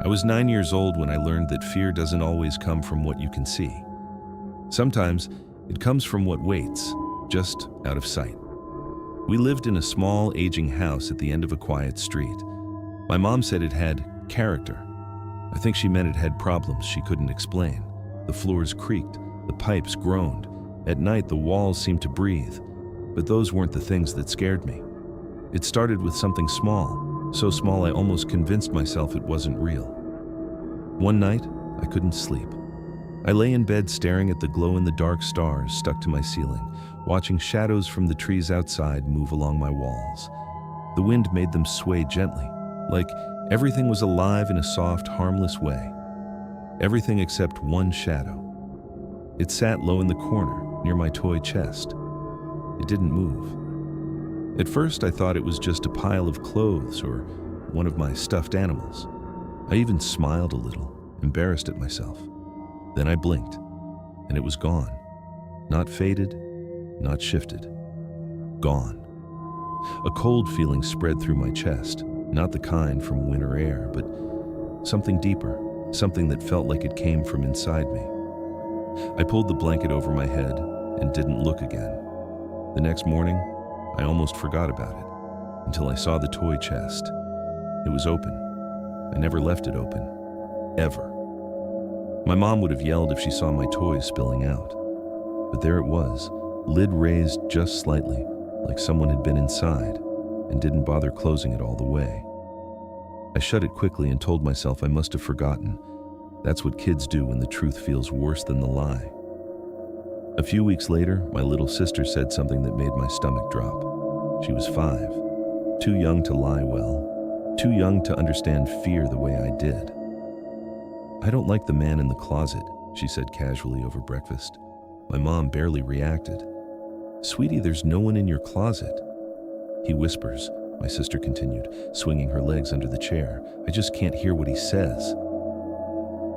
I was 9 years old when I learned that fear doesn't always come from what you can see. Sometimes it comes from what waits, just out of sight. We lived in a small, aging house at the end of a quiet street. My mom said it had character. I think she meant it had problems she couldn't explain. The floors creaked, the pipes groaned. At night, the walls seemed to breathe. But those weren't the things that scared me. It started with something small, so small I almost convinced myself it wasn't real. One night, I couldn't sleep. I lay in bed staring at the glow-in-the-dark stars stuck to my ceiling, watching shadows from the trees outside move along my walls. The wind made them sway gently, like everything was alive in a soft, harmless way. Everything except one shadow. It sat low in the corner, near my toy chest. It didn't move. At first, I thought it was just a pile of clothes or one of my stuffed animals. I even smiled a little, embarrassed at myself. Then I blinked, and it was gone. Not faded, not shifted. Gone. A cold feeling spread through my chest, not the kind from winter air, but something deeper, something that felt like it came from inside me. I pulled the blanket over my head and didn't look again. The next morning, I almost forgot about it, until I saw the toy chest. It was open. I never left it open. Ever. My mom would have yelled if she saw my toys spilling out. But there it was, lid raised just slightly, like someone had been inside, and didn't bother closing it all the way. I shut it quickly and told myself I must have forgotten. That's what kids do when the truth feels worse than the lie. A few weeks later, my little sister said something that made my stomach drop. She was 5, too young to lie well, too young to understand fear the way I did. "I don't like the man in the closet," she said casually over breakfast. My mom barely reacted. "Sweetie, there's no one in your closet." "He whispers," my sister continued, swinging her legs under the chair. "I just can't hear what he says."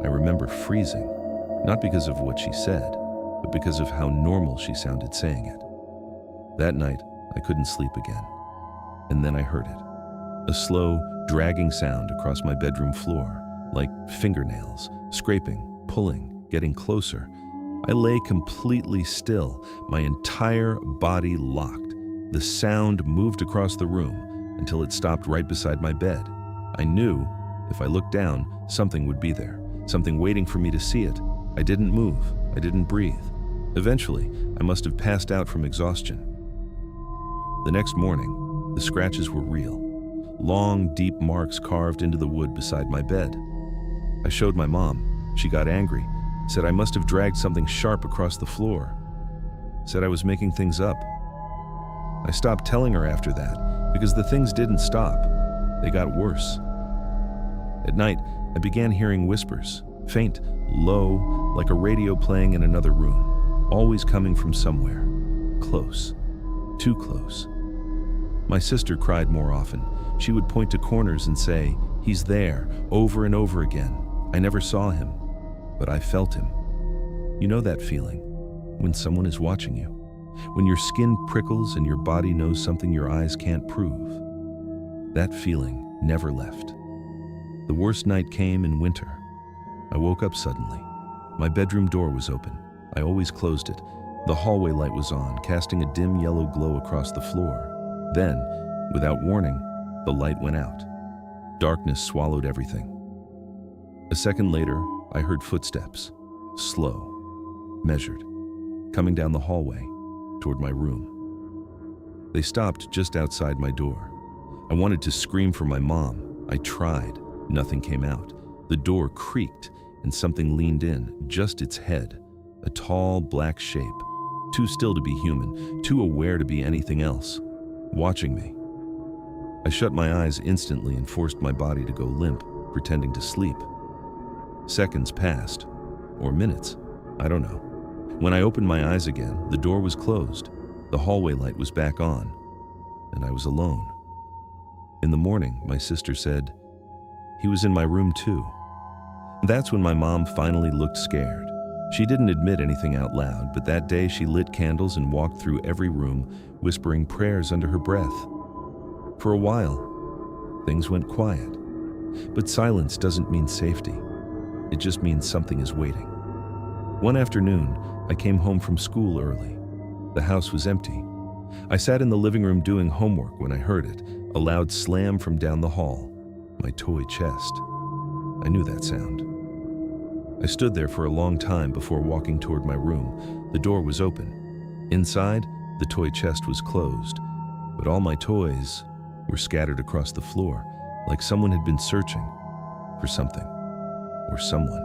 I remember freezing, not because of what she said, but because of how normal she sounded saying it. That night, I couldn't sleep again. And then I heard it. A slow, dragging sound across my bedroom floor, like fingernails, scraping, pulling, getting closer. I lay completely still, my entire body locked. The sound moved across the room until it stopped right beside my bed. I knew if I looked down, something would be there, something waiting for me to see it. I didn't move. I didn't breathe. Eventually, I must have passed out from exhaustion. The next morning, the scratches were real. Long, deep marks carved into the wood beside my bed. I showed my mom. She got angry, said I must have dragged something sharp across the floor, said I was making things up. I stopped telling her after that because the things didn't stop. They got worse. At night, I began hearing whispers, faint, low, like a radio playing in another room, always coming from somewhere. Close. Too close. My sister cried more often. She would point to corners and say, "He's there," over and over again. I never saw him, but I felt him. You know that feeling, when someone is watching you, when your skin prickles and your body knows something your eyes can't prove. That feeling never left. The worst night came in winter. I woke up suddenly. My bedroom door was open. I always closed it. The hallway light was on, casting a dim yellow glow across the floor. Then, without warning, the light went out. Darkness swallowed everything. A second later, I heard footsteps, slow, measured, coming down the hallway toward my room. They stopped just outside my door. I wanted to scream for my mom. I tried. Nothing came out. The door creaked, and something leaned in, just its head, a tall, black shape, too still to be human, too aware to be anything else, watching me. I shut my eyes instantly and forced my body to go limp, pretending to sleep. Seconds passed, or minutes, I don't know. When I opened my eyes again, the door was closed, the hallway light was back on, and I was alone. In the morning, my sister said, "He was in my room too." That's when my mom finally looked scared. She didn't admit anything out loud, but that day she lit candles and walked through every room, whispering prayers under her breath. For a while, things went quiet. But silence doesn't mean safety. It just means something is waiting. One afternoon, I came home from school early. The house was empty. I sat in the living room doing homework when I heard it, a loud slam from down the hall. My toy chest. I knew that sound. I stood there for a long time before walking toward my room. The door was open. Inside, the toy chest was closed, but all my toys were scattered across the floor, like someone had been searching for something or someone.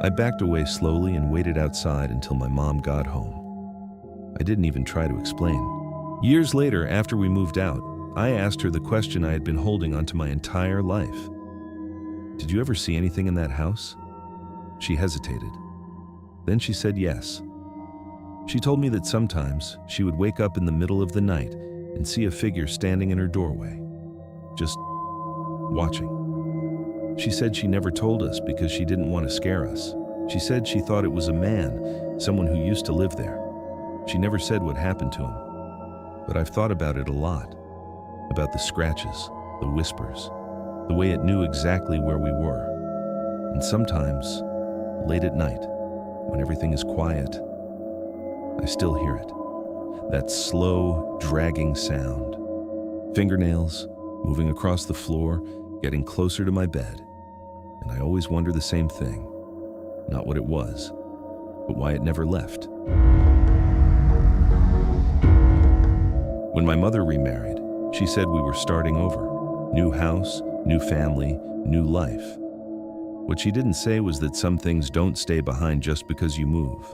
I backed away slowly and waited outside until my mom got home. I didn't even try to explain. Years later, after we moved out, I asked her the question I had been holding onto my entire life. Did you ever see anything in that house? She hesitated. Then she said yes. She told me that sometimes she would wake up in the middle of the night and see a figure standing in her doorway, just watching. She said she never told us because she didn't want to scare us. She said she thought it was a man, someone who used to live there. She never said what happened to him. But I've thought about it a lot. About the scratches, the whispers, the way it knew exactly where we were. And sometimes, late at night, when everything is quiet, I still hear it. That slow, dragging sound. Fingernails moving across the floor, getting closer to my bed. And I always wonder the same thing. Not what it was, but why it never left. When my mother remarried, she said we were starting over. New house, new family, new life. What she didn't say was that some things don't stay behind just because you move.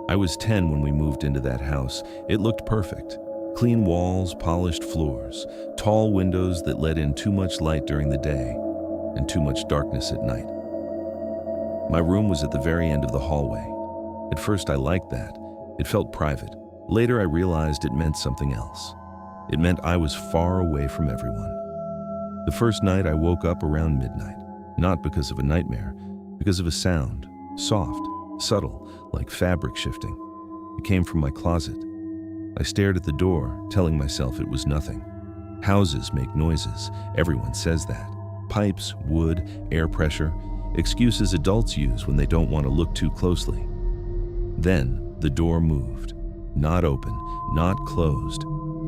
I was 10 when we moved into that house. It looked perfect. Clean walls, polished floors, tall windows that let in too much light during the day and too much darkness at night. My room was at the very end of the hallway. At first I liked that. It felt private. Later I realized it meant something else. It meant I was far away from everyone. The first night I woke up around midnight, not because of a nightmare, because of a sound, soft, subtle, like fabric shifting. It came from my closet. I stared at the door, telling myself it was nothing. Houses make noises. Everyone says that. Pipes, wood, air pressure, excuses adults use when they don't want to look too closely. Then the door moved. Not open, not closed.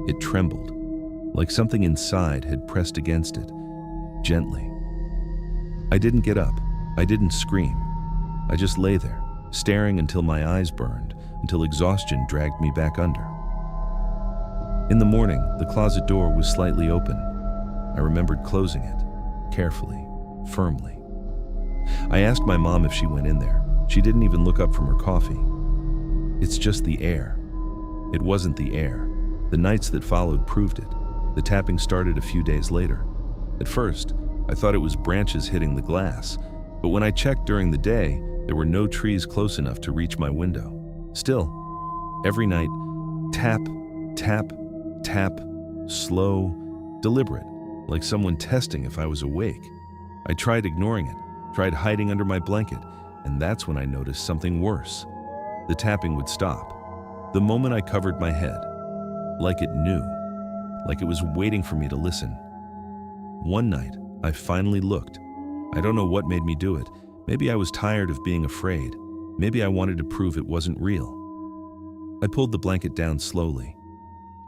It trembled, like something inside had pressed against it, gently. I didn't get up. I didn't scream. I just lay there, staring until my eyes burned, until exhaustion dragged me back under. In the morning, the closet door was slightly open. I remembered closing it, carefully, firmly. I asked my mom if she went in there. She didn't even look up from her coffee. It's just the air. It wasn't the air. The nights that followed proved it. The tapping started a few days later. At first, I thought it was branches hitting the glass, but when I checked during the day, there were no trees close enough to reach my window. Still, every night, tap, tap, tap, slow, deliberate, like someone testing if I was awake. I tried ignoring it, tried hiding under my blanket, and that's when I noticed something worse. The tapping would stop. The moment I covered my head, like it knew, like it was waiting for me to listen. One night, I finally looked. I don't know what made me do it. Maybe I was tired of being afraid. Maybe I wanted to prove it wasn't real. I pulled the blanket down slowly,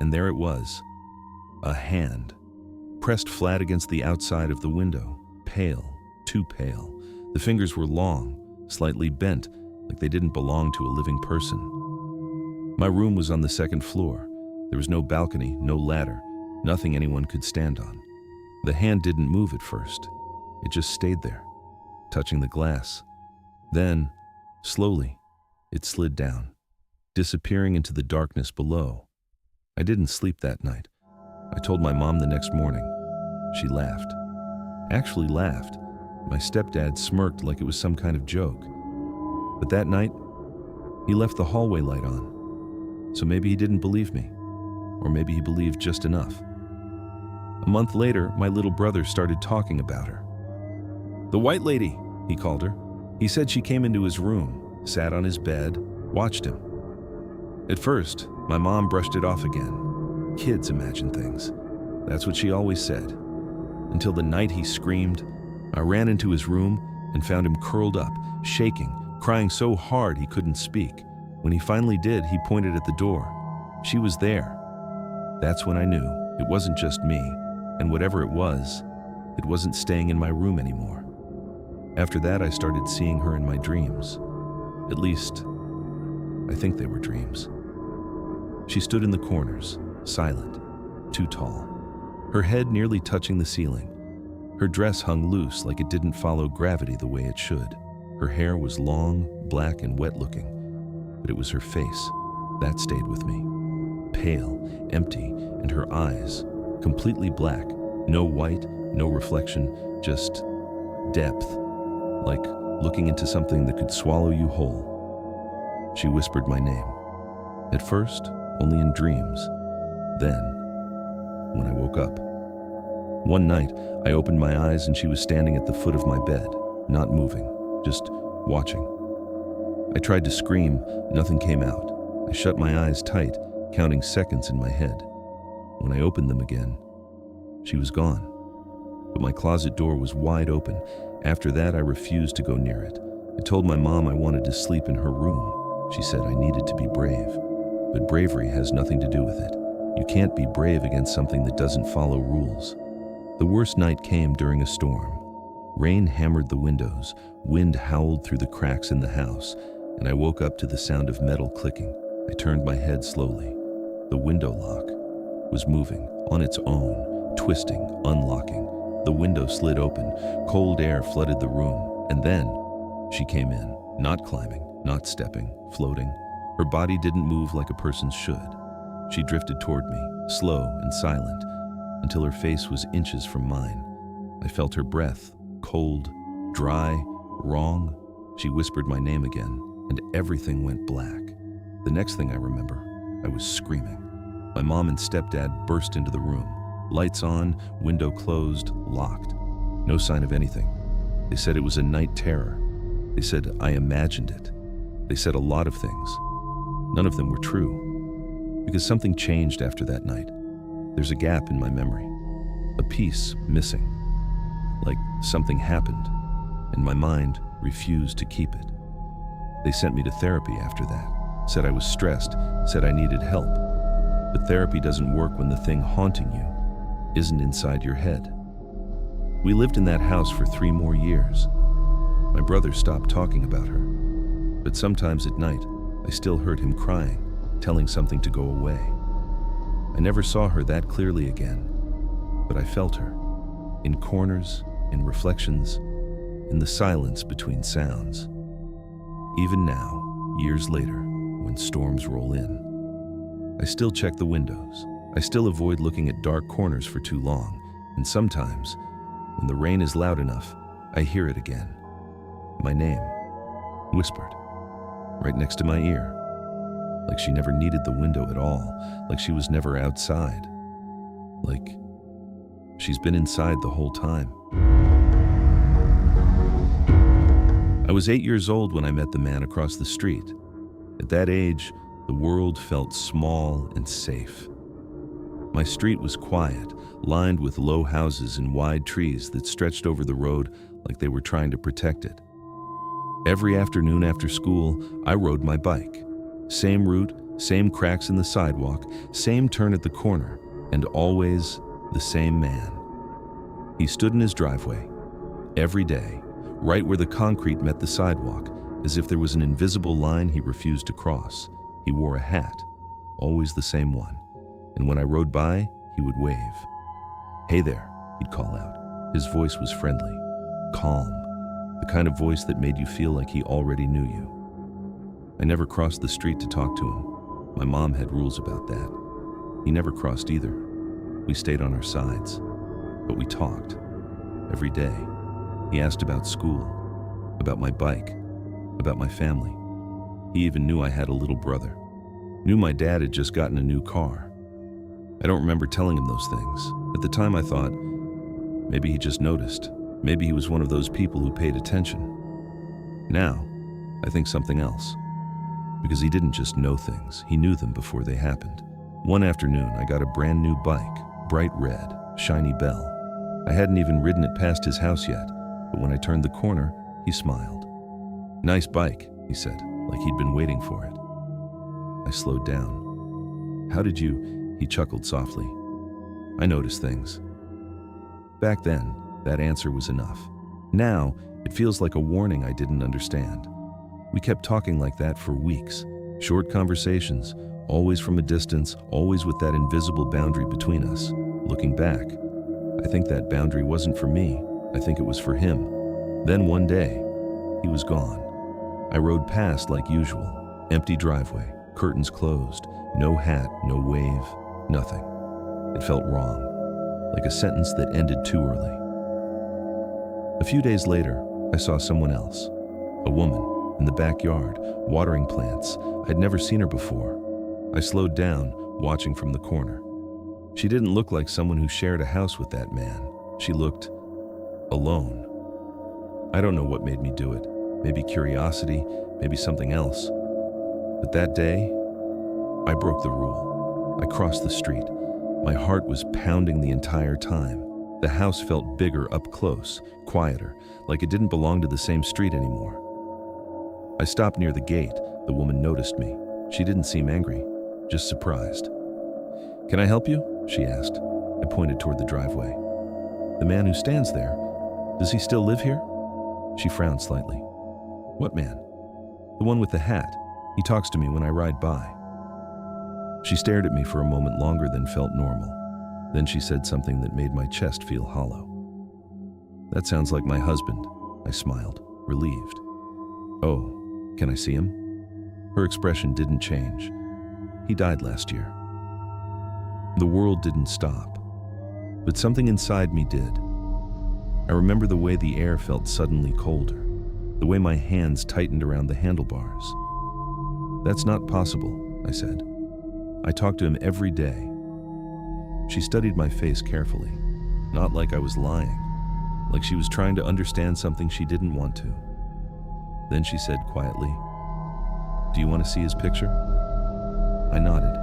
and there it was, a hand, pressed flat against the outside of the window, pale, too pale. The fingers were long, slightly bent, like they didn't belong to a living person. My room was on the second floor. There was no balcony, no ladder, nothing anyone could stand on. The hand didn't move at first. It just stayed there, touching the glass. Then, slowly, it slid down, disappearing into the darkness below. I didn't sleep that night. I told my mom the next morning. She laughed. Actually laughed. My stepdad smirked like it was some kind of joke. But that night, he left the hallway light on. So maybe he didn't believe me. Or maybe he believed just enough. A month later, my little brother started talking about her. The white lady, he called her. He said she came into his room, sat on his bed, watched him. At first, my mom brushed it off again. Kids imagine things. That's what she always said. until the night he screamed. I ran into his room and found him curled up, shaking, crying so hard he couldn't speak. When he finally did, he pointed at the door. She was there. That's when I knew it wasn't just me, and whatever it wasn't staying in my room anymore. After that, I started seeing her in my dreams. At least, I think they were dreams. She stood in the corners, silent, too tall, her head nearly touching the ceiling. Her dress hung loose like it didn't follow gravity the way it should. Her hair was long, black and wet-looking, but it was her face that stayed with me. Pale, empty, and her eyes, completely black, no white, no reflection, just depth, like looking into something that could swallow you whole. She whispered my name. At first, only in dreams. Then, when I woke up. One night, I opened my eyes and she was standing at the foot of my bed, not moving, just watching. I tried to scream, nothing came out. I shut my eyes tight, counting seconds in my head. When I opened them again, she was gone. But my closet door was wide open. After that, I refused to go near it. I told my mom I wanted to sleep in her room. She said I needed to be brave. But bravery has nothing to do with it. You can't be brave against something that doesn't follow rules. The worst night came during a storm. Rain hammered the windows, wind howled through the cracks in the house, and I woke up to the sound of metal clicking. I turned my head slowly. The window lock was moving on its own, twisting, unlocking. The window slid open, cold air flooded the room, and then she came in, not climbing, not stepping, floating. Her body didn't move like a person should. She drifted toward me, slow and silent, until her face was inches from mine. I felt her breath, cold, dry, wrong. She whispered my name again, and everything went black. The next thing I remember, I was screaming. My mom and stepdad burst into the room. Lights on, window closed, locked. No sign of anything. They said it was a night terror. They said I imagined it. They said a lot of things. None of them were true. Because something changed after that night. There's a gap in my memory. A piece missing. Like something happened, and my mind refused to keep it. They sent me to therapy after that. Said I was stressed, said I needed help. But therapy doesn't work when the thing haunting you isn't inside your head. We lived in that house for 3 more years. My brother stopped talking about her. But sometimes at night, I still heard him crying, telling something to go away. I never saw her that clearly again, but I felt her, in corners, in reflections, in the silence between sounds. Even now, years later, when storms roll in, I still check the windows. I still avoid looking at dark corners for too long, and sometimes, when the rain is loud enough, I hear it again. My name, whispered, right next to my ear, like she never needed the window at all, like she was never outside, like she's been inside the whole time. I was 8 years old when I met the man across the street. At that age, the world felt small and safe. My street was quiet, lined with low houses and wide trees that stretched over the road like they were trying to protect it. Every afternoon after school, I rode my bike. Same route, same cracks in the sidewalk, same turn at the corner, and always the same man. He stood in his driveway, every day, right where the concrete met the sidewalk, as if there was an invisible line he refused to cross. He wore a hat, always the same one, and when I rode by, he would wave. "Hey there," he'd call out. His voice was friendly, calm, the kind of voice that made you feel like he already knew you. I never crossed the street to talk to him. My mom had rules about that. He never crossed either. We stayed on our sides, but we talked every day. He asked about school, about my bike, about my family. He even knew I had a little brother. Knew my dad had just gotten a new car. I don't remember telling him those things. At the time I thought, maybe he just noticed. Maybe he was one of those people who paid attention. Now, I think something else. Because he didn't just know things, he knew them before they happened. One afternoon, I got a brand new bike, bright red, shiny bell. I hadn't even ridden it past his house yet, but when I turned the corner, he smiled. "Nice bike," he said, like he'd been waiting for it. I slowed down. "How did you?" He chuckled softly. "I notice things." Back then, that answer was enough. Now, it feels like a warning I didn't understand. We kept talking like that for weeks. Short conversations, always from a distance, always with that invisible boundary between us. Looking back, I think that boundary wasn't for me. I think it was for him. Then one day, he was gone. I rode past like usual. Empty driveway, curtains closed, no hat, no wave, nothing. It felt wrong, like a sentence that ended too early. A few days later, I saw someone else. A woman, in the backyard, watering plants. I'd never seen her before. I slowed down, watching from the corner. She didn't look like someone who shared a house with that man. She looked alone. I don't know what made me do it. Maybe curiosity, maybe something else. But that day, I broke the rule. I crossed the street. My heart was pounding the entire time. The house felt bigger up close, quieter, like it didn't belong to the same street anymore. I stopped near the gate. The woman noticed me. She didn't seem angry, just surprised. "Can I help you?" she asked. I pointed toward the driveway. "The man who stands there, does he still live here?" She frowned slightly. "What man?" "The one with the hat. He talks to me when I ride by." She stared at me for a moment longer than felt normal. Then she said something that made my chest feel hollow. "That sounds like my husband." I smiled, relieved. "Oh, can I see him?" Her expression didn't change. "He died last year." The world didn't stop, but something inside me did. I remember the way the air felt suddenly colder, the way my hands tightened around the handlebars. "That's not possible," I said. "I talk to him every day." She studied my face carefully, not like I was lying, like she was trying to understand something she didn't want to. Then she said quietly, "Do you want to see his picture?" I nodded.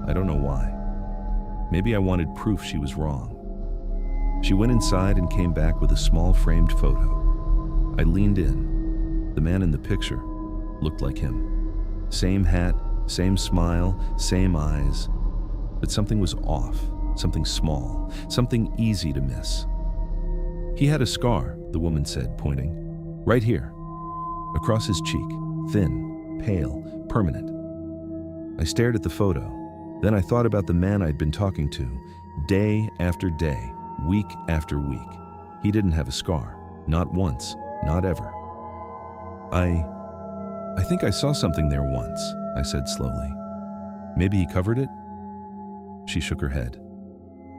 I don't know why. Maybe I wanted proof she was wrong. She went inside and came back with a small framed photo. I leaned in. The man in the picture looked like him. Same hat, same smile, same eyes. But something was off, something small, something easy to miss. "He had a scar," the woman said, pointing. "Right here. Across his cheek, thin, pale, permanent." I stared at the photo. Then I thought about the man I'd been talking to, day after day, week after week. He didn't have a scar, not once, not ever. I think I saw something there once," I said slowly. "Maybe he covered it?" She shook her head.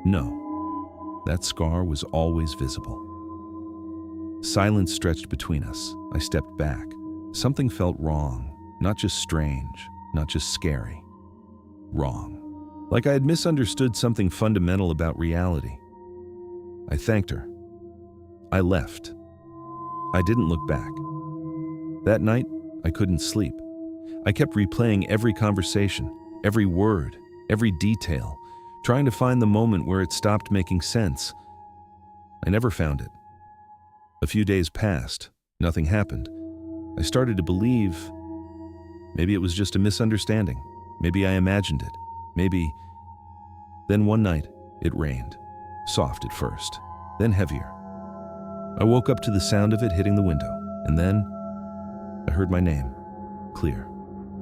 "No, that scar was always visible." Silence stretched between us. I stepped back. Something felt wrong, not just strange, not just scary. Wrong. Like I had misunderstood something fundamental about reality. I thanked her. I left. I didn't look back. That night, I couldn't sleep. I kept replaying every conversation, every word, every detail, trying to find the moment where it stopped making sense. I never found it. A few days passed. Nothing happened. I started to believe maybe it was just a misunderstanding. Maybe I imagined it. Maybe. Then one night, it rained. Soft at first, then heavier. I woke up to the sound of it hitting the window, and then I heard my name. Clear,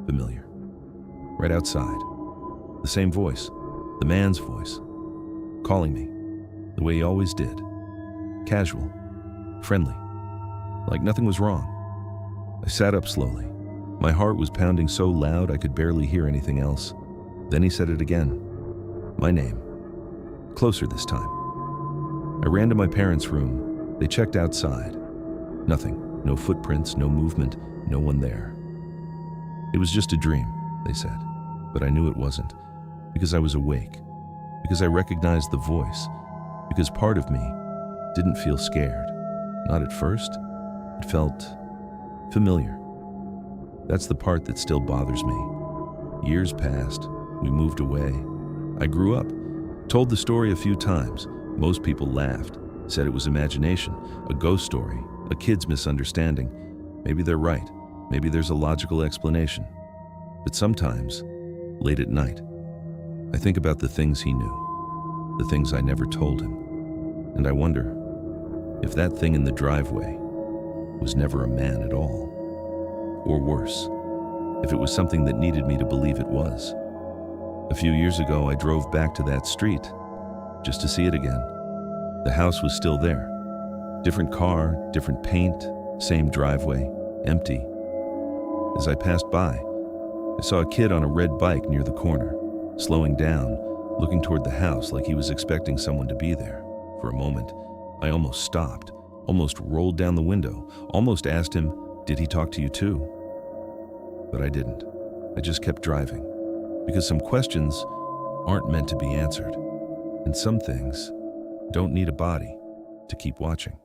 familiar. Right outside. The same voice, the man's voice, calling me, the way he always did. Casual, friendly, like nothing was wrong. I sat up slowly. My heart was pounding so loud I could barely hear anything else. Then he said it again. My name. Closer this time. I ran to my parents' room. They checked outside. Nothing. No footprints, no movement, no one there. It was just a dream, they said. But I knew it wasn't. Because I was awake. Because I recognized the voice. Because part of me didn't feel scared. Not at first. It felt familiar. That's the part that still bothers me. Years passed. We moved away. I grew up, told the story a few times, Most people laughed, said it was imagination, a ghost story, a kid's misunderstanding. Maybe they're right. Maybe there's a logical explanation. But sometimes, late at night, I think about the things he knew, the things I never told him. And I wonder if that thing in the driveway was never a man at all. Or worse, if it was something that needed me to believe it was. A few years ago, I drove back to that street just to see it again. The house was still there. Different car, different paint, same driveway, empty. As I passed by, I saw a kid on a red bike near the corner, slowing down, looking toward the house like he was expecting someone to be there. For a moment, I almost stopped, almost rolled down the window, almost asked him, "Did he talk to you too?" But I didn't. I just kept driving, because some questions aren't meant to be answered, and some things don't need a body to keep watching.